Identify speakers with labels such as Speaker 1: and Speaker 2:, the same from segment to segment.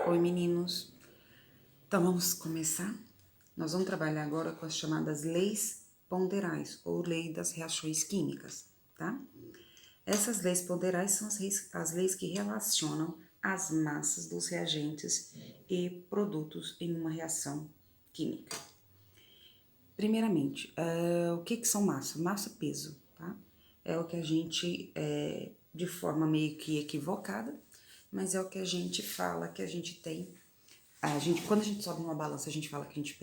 Speaker 1: Oi, meninos. Então, vamos começar? Nós vamos trabalhar agora com as chamadas leis ponderais, ou lei das reações químicas, tá? Essas leis ponderais são as leis que relacionam as massas dos reagentes e produtos em uma reação química. Primeiramente, o que são massa? Massa, peso, tá? É o que a gente, de forma meio que equivocada, mas é o que a gente fala que a gente tem. Quando a gente sobe numa balança, a gente fala que a gente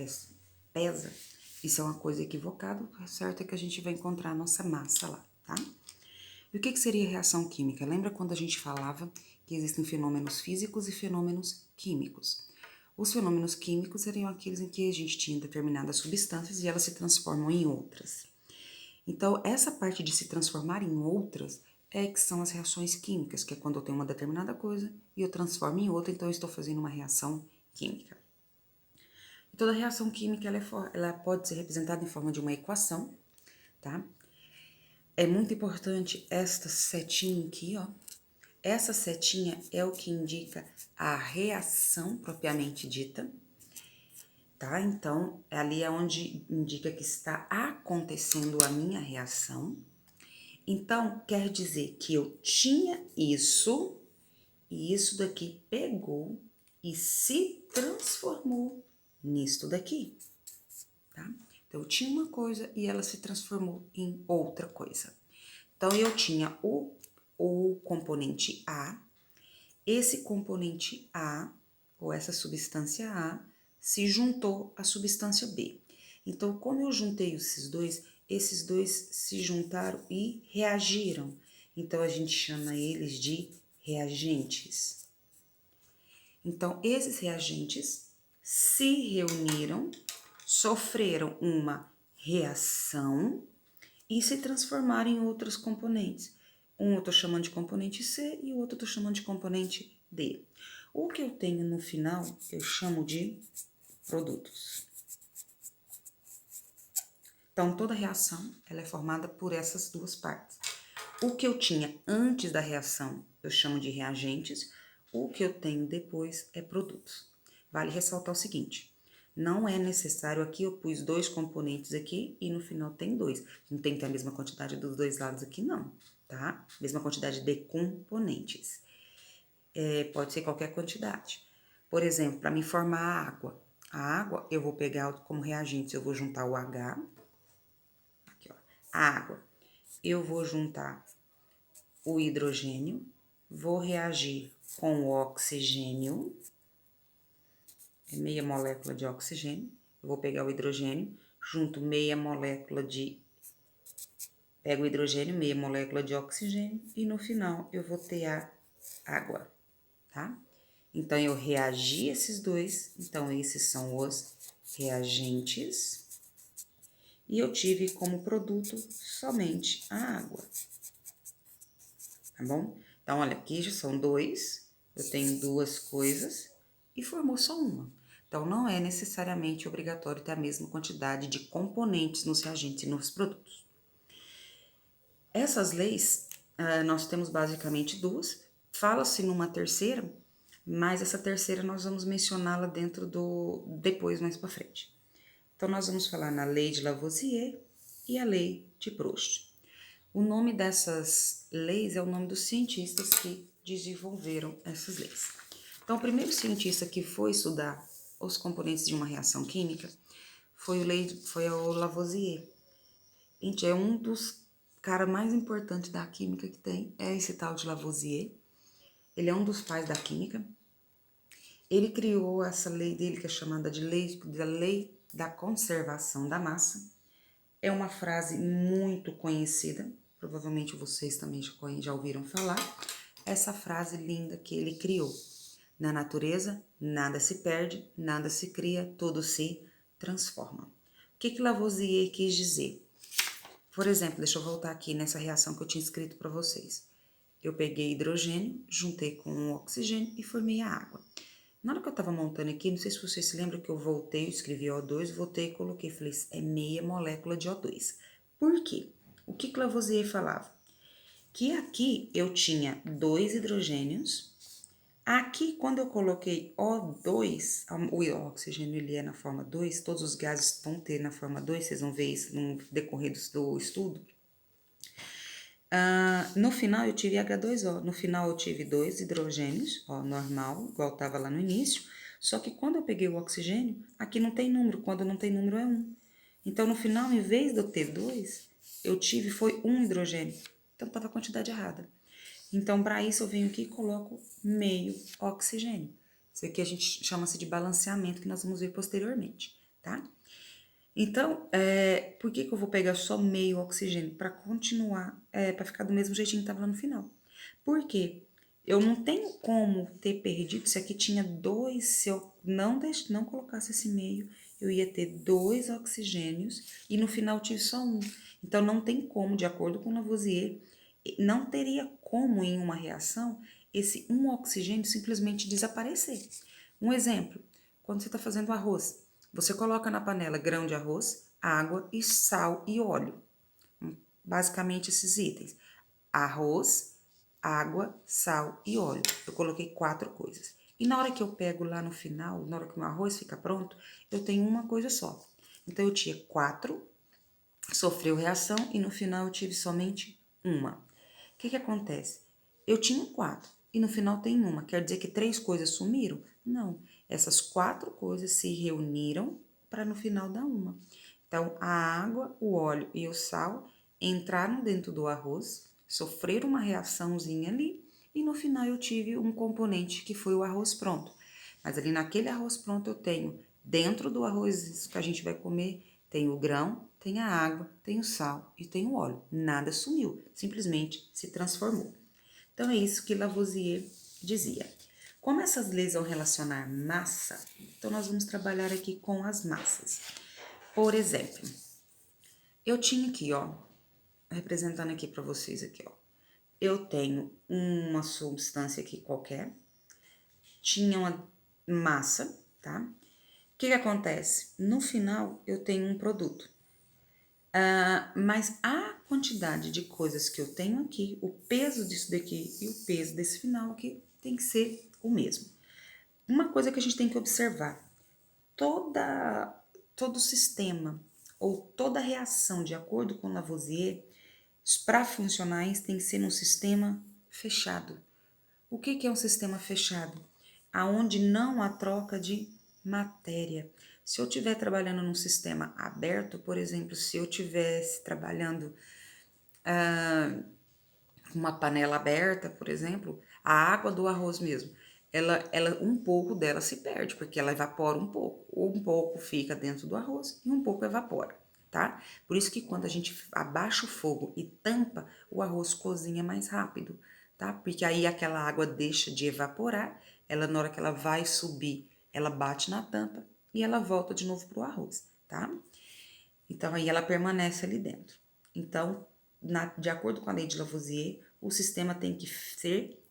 Speaker 1: pesa. Isso é uma coisa equivocada, o certo é que a gente vai encontrar a nossa massa lá, tá? E o que seria reação química? Lembra quando a gente falava que existem fenômenos físicos e fenômenos químicos? Os fenômenos químicos seriam aqueles em que a gente tinha determinadas substâncias e elas se transformam em outras. Então, essa parte de se transformar em outras é que são as reações químicas, que é quando eu tenho uma determinada coisa e eu transformo em outra, então eu estou fazendo uma reação química. E toda reação química ela pode ser representada em forma de uma equação, tá? É muito importante esta setinha aqui, ó. Essa setinha é o que indica a reação propriamente dita, tá? Então, ali é onde indica que está acontecendo a minha reação. Então, quer dizer que eu tinha isso, e isso daqui pegou e se transformou nisto daqui, tá? Então, eu tinha uma coisa e ela se transformou em outra coisa. Então, eu tinha o componente A, esse componente A, ou essa substância A, se juntou à substância B. Então, como eu juntei esses dois se juntaram e reagiram. Então, a gente chama eles de reagentes. Então, esses reagentes se reuniram, sofreram uma reação e se transformaram em outros componentes. Um eu estou chamando de componente C e o outro eu estou chamando de componente D. O que eu tenho no final, eu chamo de produtos. Então, toda reação, ela é formada por essas duas partes. O que eu tinha antes da reação, eu chamo de reagentes. O que eu tenho depois é produtos. Vale ressaltar o seguinte, não é necessário, aqui eu pus dois componentes aqui e no final tem dois. Não tem que ter a mesma quantidade dos dois lados aqui não, tá? Mesma quantidade de componentes. Pode ser qualquer quantidade. Por exemplo, para me formar a água eu vou pegar como reagente, eu vou juntar o H, aqui ó, a água, eu vou juntar o hidrogênio, vou reagir com o oxigênio, é meia molécula de oxigênio, eu vou pegar o hidrogênio, junto meia molécula de... Pego o hidrogênio, meia molécula de oxigênio, e no final eu vou ter a água, tá? Então, eu reagi esses dois, então esses são os reagentes, e eu tive como produto somente a água, tá bom? Então, olha, aqui já são dois, eu tenho duas coisas e formou só uma. Então, não é necessariamente obrigatório ter a mesma quantidade de componentes nos reagentes e nos produtos. Essas leis, nós temos basicamente duas, fala-se numa terceira, mas essa terceira nós vamos mencioná-la depois, mais para frente. Então, nós vamos falar na lei de Lavoisier e a lei de Proust. O nome dessas leis é o nome dos cientistas que desenvolveram essas leis. Então, o primeiro cientista que foi estudar os componentes de uma reação química foi o Lavoisier. Gente, é um dos caras mais importantes da química que tem, é esse tal de Lavoisier. Ele é um dos pais da química. Ele criou essa lei dele, que é chamada de lei da conservação da massa. É uma frase muito conhecida, provavelmente vocês também já ouviram falar. Essa frase linda que ele criou. Na natureza, nada se perde, nada se cria, tudo se transforma. O que Lavoisier quis dizer? Por exemplo, deixa eu voltar aqui nessa reação que eu tinha escrito para vocês. Eu peguei hidrogênio, juntei com o oxigênio e formei a água. Na hora que eu tava montando aqui, não sei se vocês se lembram que eu voltei, eu escrevi O2, voltei e coloquei, falei, é meia molécula de O2. Por quê? O que Lavoisier falava? Que aqui eu tinha dois hidrogênios, Aqui, quando eu coloquei O2, o oxigênio ele é na forma 2, todos os gases vão ter na forma 2, vocês vão ver isso no decorrer do estudo. No final eu tive H2O, no final eu tive 2 hidrogênios, ó, normal, igual estava lá no início, só que quando eu peguei o oxigênio, aqui não tem número, quando não tem número é 1. Então, no final, em vez de eu ter 2, eu tive, foi 1 hidrogênio. Então, estava a quantidade errada. Então, para isso, eu venho aqui e coloco meio oxigênio. Isso aqui a gente chama-se de balanceamento, que nós vamos ver posteriormente, tá? Então, por que eu vou pegar só meio oxigênio? Para continuar, para ficar do mesmo jeitinho que estava lá no final. Por quê? Eu não tenho como ter perdido, se aqui tinha 2, se eu não colocasse esse meio, eu ia ter 2 oxigênios e no final tive só 1. Então, não tem como, de acordo com Lavoisier, não teria como em uma reação esse 1 oxigênio simplesmente desaparecer. Um exemplo, quando você está fazendo arroz, você coloca na panela grão de arroz, água e sal e óleo. Basicamente esses itens. Arroz, água, sal e óleo. Eu coloquei 4 coisas. E na hora que eu pego lá no final, na hora que o meu arroz fica pronto, eu tenho uma coisa só. Então eu tinha 4, sofreu reação e no final eu tive somente uma. O que acontece? Eu tinha 4 e no final tem uma. Quer dizer que 3 coisas sumiram? Não. Essas 4 coisas se reuniram para no final dar uma. Então, a água, o óleo e o sal entraram dentro do arroz, sofreram uma reaçãozinha ali e no final eu tive um componente que foi o arroz pronto. Mas ali naquele arroz pronto eu tenho, dentro do arroz que a gente vai comer, tem o grão, tem a água, tem o sal e tem o óleo. Nada sumiu, simplesmente se transformou. Então é isso que Lavoisier dizia. Como essas leis vão relacionar massa, então nós vamos trabalhar aqui com as massas. Por exemplo, eu tinha aqui, ó, representando aqui para vocês aqui, ó. Eu tenho uma substância aqui qualquer, tinha uma massa, tá? O que acontece? No final, eu tenho um produto. Mas a quantidade de coisas que eu tenho aqui, o peso disso daqui e o peso desse final aqui tem que ser o mesmo. Uma coisa que a gente tem que observar, todo sistema ou toda reação, de acordo com Lavoisier, para funcionar, isso tem que ser num sistema fechado. O que é um sistema fechado? Aonde não há troca de matéria. Se eu estiver trabalhando num sistema aberto, por exemplo, se eu estivesse trabalhando com uma panela aberta, por exemplo, a água do arroz mesmo, um pouco dela se perde, porque ela evapora um pouco. Um pouco fica dentro do arroz e um pouco evapora, tá? Por isso que quando a gente abaixa o fogo e tampa, o arroz cozinha mais rápido, tá? Porque aí aquela água deixa de evaporar, ela na hora que ela vai subir, ela bate na tampa e ela volta de novo pro arroz, tá? Então aí ela permanece ali dentro. Então, de acordo com a lei de Lavoisier, o sistema tem que ser